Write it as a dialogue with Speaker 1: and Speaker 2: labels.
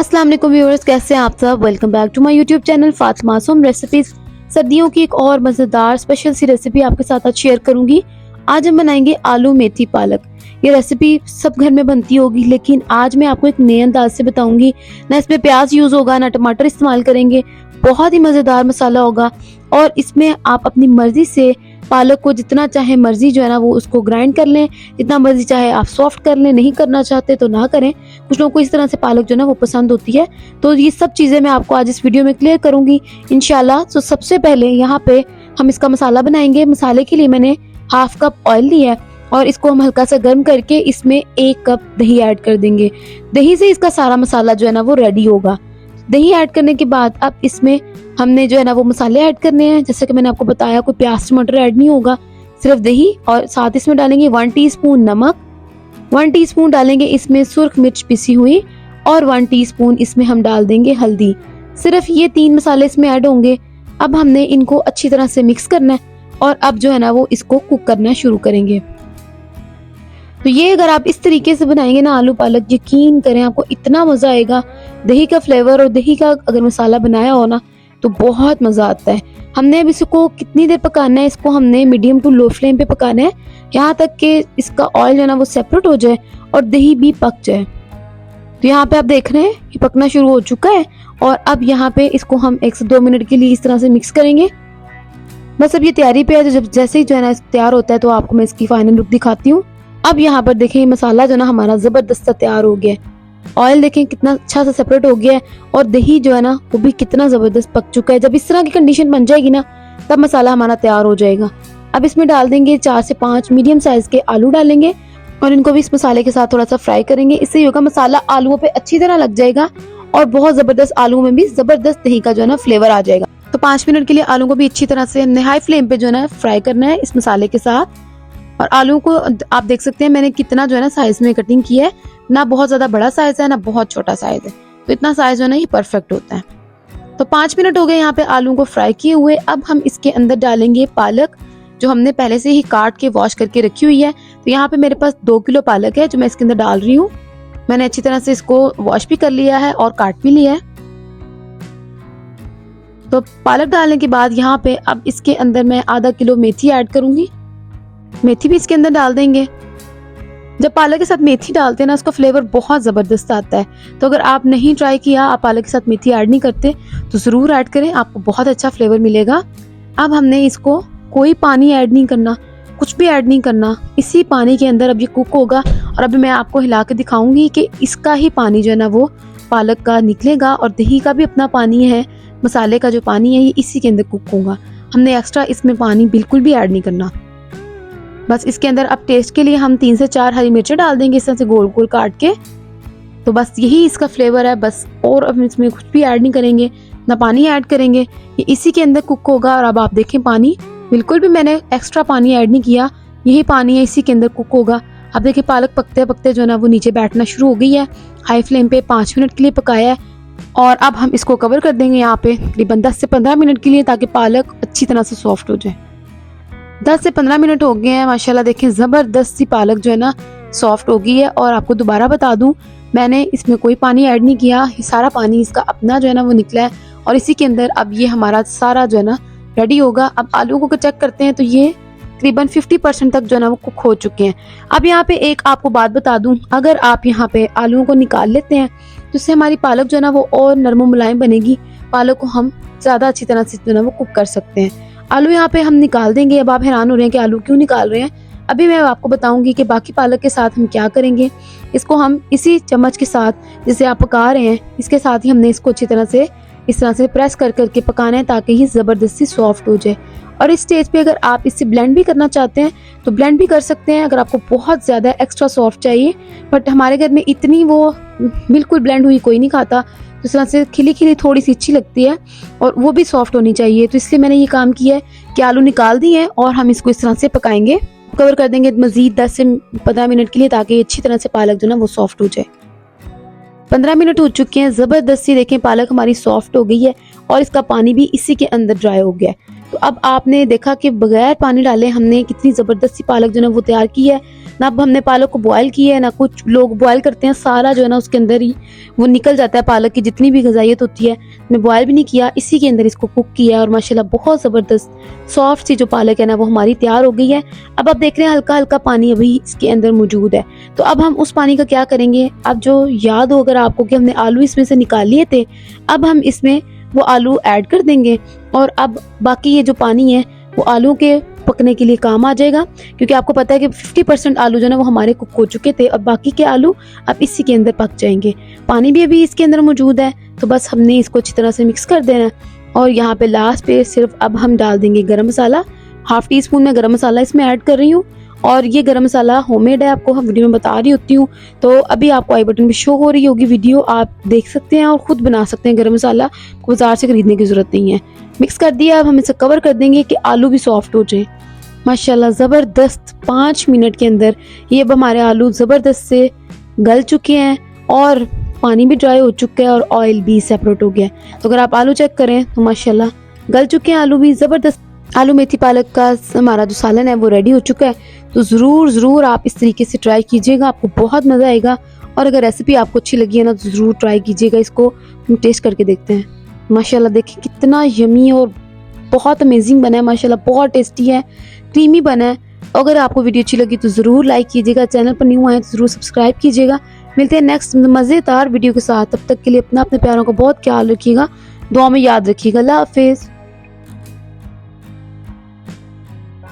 Speaker 1: अस्सलाम वालेकुम व्यूअर्स, कैसे हैं आप सब। Welcome back to my YouTube channel Fatima Masoom recipes. सर्दियों की एक और मज़ेदार स्पेशल सी रेसिपी आपके साथ आज शेयर करूंगी। आज हम बनाएंगे आलू मेथी पालक। ये रेसिपी सब घर में बनती होगी, लेकिन आज मैं आपको एक नए अंदाज से बताऊंगी। ना इसमें प्याज यूज होगा, ना टमाटर इस्तेमाल करेंगे। बहुत ही मज़ेदार मसाला होगा और इसमें आप अपनी मर्जी से पालक को जितना चाहे मर्जी जो है ना वो उसको ग्राइंड कर लें, जितना मर्जी चाहे आप सॉफ्ट कर लें। नहीं करना चाहते तो ना करें। कुछ लोगों को इस तरह से पालक जो है ना वो पसंद होती है। तो ये सब चीज़ें मैं आपको आज इस वीडियो में क्लियर करूंगी इंशाल्लाह। तो सबसे पहले यहाँ पे हम इसका मसाला बनाएंगे। मसाले के लिए मैंने हाफ कप ऑयल लिया है और इसको हम हल्का सा गर्म करके इसमें 1 कप दही ऐड कर देंगे। दही से इसका सारा मसाला जो है ना वो रेडी होगा। दही ऐड करने के बाद अब इसमें हमने जो है ना वो मसाले ऐड करने हैं। जैसे कि मैंने आपको बताया, कोई प्याज टमाटर ऐड नहीं होगा, सिर्फ दही। और साथ इसमें डालेंगे 1 टीस्पून नमक, 1 टीस्पून डालेंगे इसमें सुर्ख मिर्च पिसी हुई और 1 टीस्पून इसमें हम डाल देंगे हल्दी। सिर्फ ये 3 मसाले इसमें ऐड होंगे। अब हमने इनको अच्छी तरह से मिक्स करना है और अब जो है ना वो इसको कुक करना शुरू करेंगे। तो ये अगर आप इस तरीके से बनाएंगे ना आलू पालक, यकीन करें आपको इतना मजा आएगा। दही का फ्लेवर और दही का अगर मसाला बनाया हो ना तो बहुत मजा आता है। हमने अब इसको कितनी देर पकाना है, इसको हमने मीडियम टू लो फ्लेम पे पकाना है, यहाँ तक कि इसका ऑयल जो है ना वो सेपरेट हो जाए और दही भी पक जाए। तो यहाँ पे आप देख रहे हैं ये पकना शुरू हो चुका है और अब यहाँ पे इसको हम 1 से 2 मिनट के लिए इस तरह से मिक्स करेंगे। बस अब ये तैयारी पे है। जब जैसे ही जो है ना तैयार होता है तो आपको मैं इसकी फाइनल लुक दिखाती हूँ। अब यहाँ पर देखें मसाला जो ना हमारा जबरदस्त तैयार हो गया है। ऑयल देखें कितना अच्छा सा सेपरेट हो गया है और दही जो है ना वो भी कितना जबरदस्त पक चुका है। जब इस तरह की कंडीशन बन जाएगी ना तब मसाला हमारा तैयार हो जाएगा। अब इसमें डाल देंगे 4 से 5 मीडियम साइज के आलू डालेंगे और इनको भी इस मसाले के साथ थोड़ा सा फ्राई करेंगे। इससे ये होगा मसाला आलूओं पे अच्छी तरह लग जाएगा और बहुत जबरदस्त आलू में भी जबरदस्त दही का जो है ना फ्लेवर आ जाएगा। तो 5 मिनट के लिए आलू को भी अच्छी तरह से हमने हाई फ्लेम पे जो है ना फ्राई करना है इस मसाले के साथ। और आलू को आप देख सकते हैं मैंने कितना जो है ना साइज में कटिंग किया है। ना बहुत ज्यादा बड़ा साइज है ना बहुत छोटा साइज है, तो इतना साइज जो है ना ये परफेक्ट होता है। तो 5 मिनट हो गए यहाँ पे आलू को फ्राई किए हुए। अब हम इसके अंदर डालेंगे पालक, जो हमने पहले से ही काट के वॉश करके रखी हुई है। तो यहाँ पे मेरे पास 2 किलो पालक है जो मैं इसके अंदर डाल रही हूँ। मैंने अच्छी तरह से इसको वॉश भी कर लिया है और काट भी लिया है। तो पालक डालने के बाद यहाँ पे अब इसके अंदर मैं आधा किलो मेथी ऐड करूंगी। मेथी भी इसके अंदर डाल देंगे। जब पालक के साथ मेथी डालते हैं ना उसका फ्लेवर बहुत जबरदस्त आता है। तो अगर आप नहीं ट्राई किया, आप पालक के साथ मेथी ऐड नहीं करते तो जरूर ऐड करें, आपको बहुत अच्छा फ्लेवर मिलेगा। अब हमने इसको कोई पानी ऐड नहीं करना, कुछ भी ऐड नहीं करना। इसी पानी के अंदर अब ये कुक होगा और अभी मैं आपको हिला के दिखाऊंगी कि इसका ही पानी जो है ना वो पालक का निकलेगा और दही का भी अपना पानी है, मसाले का जो पानी है ये इसी के अंदर कुक होगा। हमने एक्स्ट्रा इसमें पानी बिल्कुल भी ऐड नहीं करना। बस इसके अंदर अब टेस्ट के लिए हम 3 से 4 हरी मिर्चें डाल देंगे इस तरह से गोल गोल काट के। तो बस यही इसका फ्लेवर है बस, और अब इसमें कुछ भी ऐड नहीं करेंगे, ना पानी ऐड करेंगे, ये इसी के अंदर कुक होगा। और अब आप देखें पानी बिल्कुल भी मैंने एक्स्ट्रा पानी ऐड नहीं किया, यही पानी है इसी के अंदर कुक होगा। अब देखिए पालक पकते पकते जो है ना वो नीचे बैठना शुरू हो गई है। हाई फ्लेम पे 5 मिनट के लिए पकाया है और अब हम इसको कवर कर देंगे यहाँ पे तकरीबन 10 से 15 मिनट के लिए, ताकि पालक अच्छी तरह से सॉफ्ट हो जाए। 10 से 15 मिनट हो गए हैं माशाल्लाह। देखें जबरदस्त सी पालक जो है ना सॉफ्ट हो गई है। और आपको दोबारा बता दूं मैंने इसमें कोई पानी ऐड नहीं किया, ये सारा पानी इसका अपना जो है ना वो निकला है और इसी के अंदर अब ये हमारा सारा जो है ना रेडी होगा। अब आलू को चेक करते हैं तो ये तकरीबन 50% तक जो है ना वो कुक हो चुके हैं। अब यहाँ पे एक आपको बात बता दूं, अगर आप यहाँ पे आलूओं को निकाल लेते हैं तो इससे हमारी पालक जो है ना वो और नरम मुलायम बनेगी। पालक को हम ज्यादा अच्छी तरह से जो है ना वो कुक कर सकते हैं। आलू यहाँ पे हम निकाल देंगे। अब आप हैरान हो रहे हैं कि आलू क्यों निकाल रहे हैं, अभी मैं आपको बताऊंगी कि बाकी पालक के साथ हम क्या करेंगे। इसको हम इसी चम्मच के साथ जिसे आप पका रहे हैं इसके साथ ही हमने इसको अच्छी तरह से इस तरह से प्रेस कर करके पकाना है ताकि ये जबरदस्ती सॉफ्ट हो जाए। और इस स्टेज पे अगर आप इसे ब्लेंड भी करना चाहते हैं तो ब्लेंड भी कर सकते हैं, अगर आपको बहुत ज्यादा एक्स्ट्रा सॉफ्ट चाहिए। बट हमारे घर में इतनी वो बिल्कुल ब्लेंड हुई कोई नहीं खाता, तो इस तरह से खिली खिली थोड़ी सी अच्छी लगती है और वो भी सॉफ्ट होनी चाहिए। तो इसलिए मैंने ये काम किया है कि आलू निकाल दिए हैं और हम इसको इस तरह से पकाएंगे, कवर कर देंगे मजीद 10 से 15 मिनट के लिए, ताकि अच्छी तरह से पालक जो ना वो सॉफ्ट हो जाए। 15 मिनट हो चुके हैं, जबरदस्ती देखें पालक हमारी सॉफ्ट हो गई है और इसका पानी भी इसी के अंदर ड्राई हो गया है। तो अब आपने देखा कि बगैर पानी डाले हमने कितनी जबरदस्ती पालक जो है वो तैयार की है। ना अब हमने पालक को बॉयल किया है, ना कुछ लोग बॉयल करते हैं, सारा जो है ना उसके अंदर ही वो निकल जाता है, पालक की जितनी भी ग़िज़ाइयत होती है। मैं बॉयल भी नहीं किया, इसी के अंदर इसको कुक किया है और माशाल्लाह बहुत ज़बरदस्त सॉफ्ट सी जो पालक है ना वो हमारी तैयार हो गई है। अब आप देख रहे हैं हल्का हल्का पानी अभी इसके अंदर मौजूद है। तो अब हम उस पानी का क्या करेंगे, अब जो याद हो अगर आपको कि हमने आलू इसमें से निकाल लिए थे, अब हम इसमें वो आलू ऐड कर देंगे और अब बाकी ये जो पानी है वो आलू के पकने के लिए काम आ जाएगा, क्योंकि आपको पता है कि 50% आलू जो है ना वो हमारे कुक हो चुके थे और बाकी के आलू अब इसी के अंदर पक जाएंगे। पानी भी अभी इसके अंदर मौजूद है, तो बस हमने इसको अच्छी तरह से मिक्स कर देना है। और यहाँ पे लास्ट पे सिर्फ अब हम डाल देंगे गरम मसाला, ½ टी स्पून में गरम मसाला इसमें ऐड कर रही हूँ। और ये गरम मसाला होममेड है, आपको हम वीडियो में बता रही होती हूँ, तो अभी आपको आई बटन में शो हो रही होगी वीडियो, आप देख सकते हैं और ख़ुद बना सकते हैं। गरम मसाला बाज़ार से खरीदने की ज़रूरत नहीं है। मिक्स कर दिया, अब हम इसे कवर कर देंगे कि आलू भी सॉफ्ट हो जाए। माशाल्लाह ज़बरदस्त 5 मिनट के अंदर ये अब हमारे आलू ज़बरदस्त से गल चुके हैं और पानी भी ड्राई हो चुका है और ऑयल भी सेपरेट हो गया है। तो अगर आप आलू चेक करें तो माशाल्लाह गल चुके हैं आलू भी ज़बरदस्त। आलू मेथी पालक का हमारा जो सालन है वो रेडी हो चुका है। तो ज़रूर आप इस तरीके से ट्राई कीजिएगा, आपको बहुत मज़ा आएगा। और अगर रेसिपी आपको अच्छी लगी है ना तो ज़रूर ट्राई कीजिएगा। इसको हम टेस्ट करके देखते हैं। माशाल्लाह देखिए कितना यमी और बहुत अमेजिंग बना है, माशाल्लाह बहुत टेस्टी है, क्रीमी बना है। अगर आपको वीडियो अच्छी लगी तो ज़रूर लाइक कीजिएगा, चैनल पर न्यू आए तो ज़रूर सब्सक्राइब कीजिएगा। मिलते हैं नेक्स्ट मज़ेदार वीडियो के साथ, तब तक के लिए अपने प्यारों का बहुत ख्याल रखिएगा, दुआ में याद रखिएगा। अल्लाह हाफिज़।